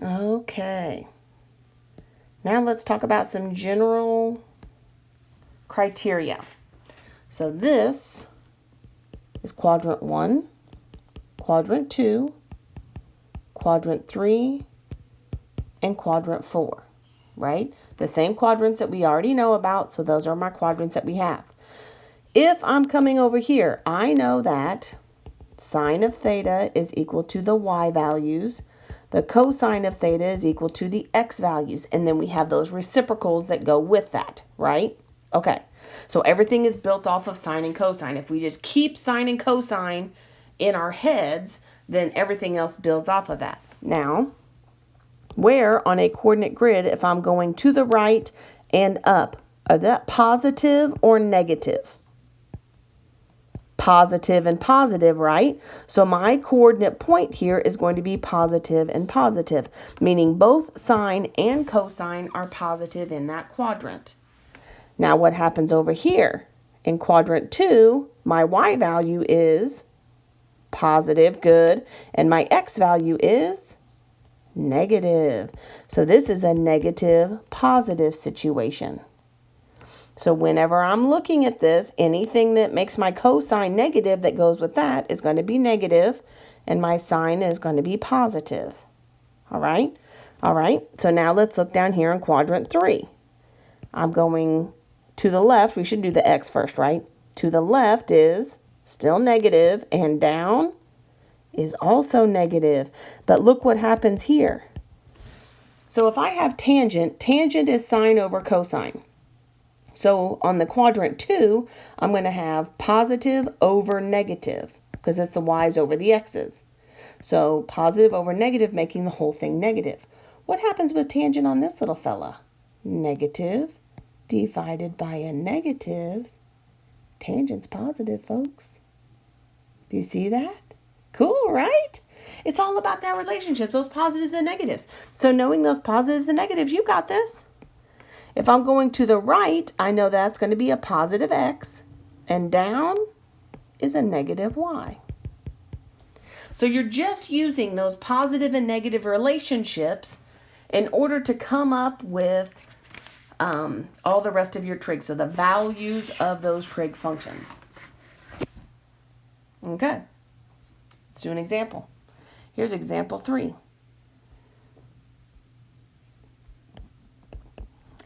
Okay. Now let's talk about some general criteria. So this is quadrant 1, quadrant 2, quadrant 3, and quadrant 4, right? The same quadrants that we already know about, so those are my quadrants that we have. If I'm coming over here, I know that sine of theta is equal to the y values. The cosine of theta is equal to the x values. And then we have those reciprocals that go with that, right? Okay, so everything is built off of sine and cosine. If we just keep sine and cosine in our heads, then everything else builds off of that. Now, where on a coordinate grid, if I'm going to the right and up, are that positive or negative? Positive and positive, right? So my coordinate point here is going to be positive and positive, meaning both sine and cosine are positive in that quadrant. Now what happens over here? In quadrant 2, my y value is positive, good, and my x value is negative. So this is a negative positive situation. So whenever I'm looking at this, anything that makes my cosine negative that goes with that is going to be negative, and my sine is going to be positive. All right? All right, so now let's look down here in quadrant 3. I'm going to the left. We should do the x first, right? To the left is still negative, and down is also negative. But look what happens here. So if I have tangent, tangent is sine over cosine. So on the quadrant 2, I'm going to have positive over negative because it's the y's over the x's. So positive over negative making the whole thing negative. What happens with tangent on this little fella? Negative divided by a negative. Tangent's positive, folks. Do you see that? Cool, right? It's all about that relationship, those positives and negatives. So knowing those positives and negatives, you got this. If I'm going to the right, I know that's going to be a positive x, and down is a negative y. So you're just using those positive and negative relationships in order to come up with all the rest of your trig. So the values of those trig functions. Okay, let's do an example. Here's example 3.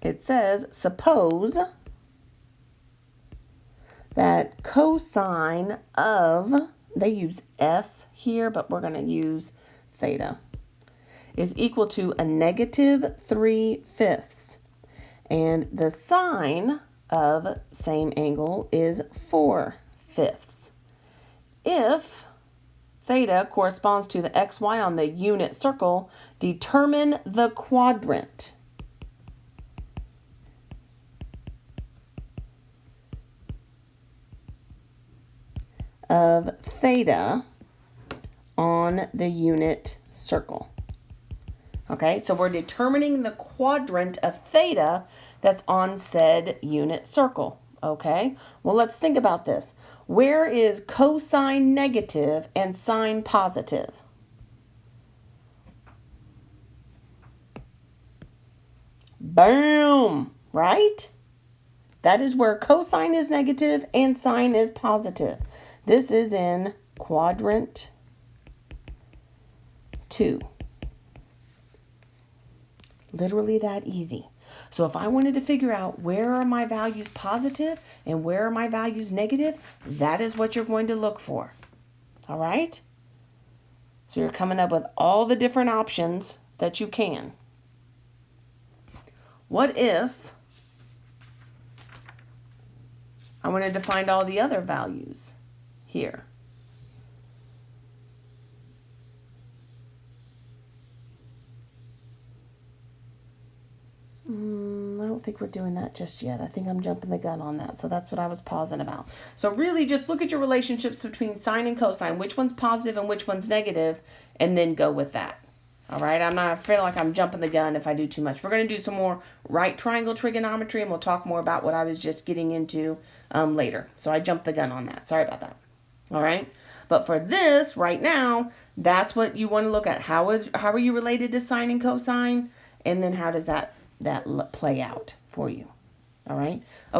It says, suppose that cosine of, they use s here, but we're going to use theta, is equal to a negative 3/5. And the sine of same angle is 4/5. If theta corresponds to the xy on the unit circle, determine the quadrant of theta on the unit circle. Okay, so we're determining the quadrant of theta that's on said unit circle. Okay, well, let's think about this. Where is cosine negative and sine positive? Boom, right? That is where cosine is negative and sine is positive. This is in quadrant 2. Literally that easy. So if I wanted to figure out where are my values positive and where are my values negative, that is what you're going to look for. All right? So you're coming up with all the different options that you can. What if I wanted to find all the other values here? I don't think we're doing that just yet. I think I'm jumping the gun on that. So that's what I was pausing about. So really just look at your relationships between sine and cosine, which one's positive and which one's negative, and then go with that. All right, I feel like I'm jumping the gun if I do too much. We're going to do some more right triangle trigonometry, and we'll talk more about what I was just getting into later. So I jumped the gun on that. Sorry about that. All right. But for this right now, that's what you want to look at. How are you related to sine and cosine? And then how does that play out for you? All right. Okay.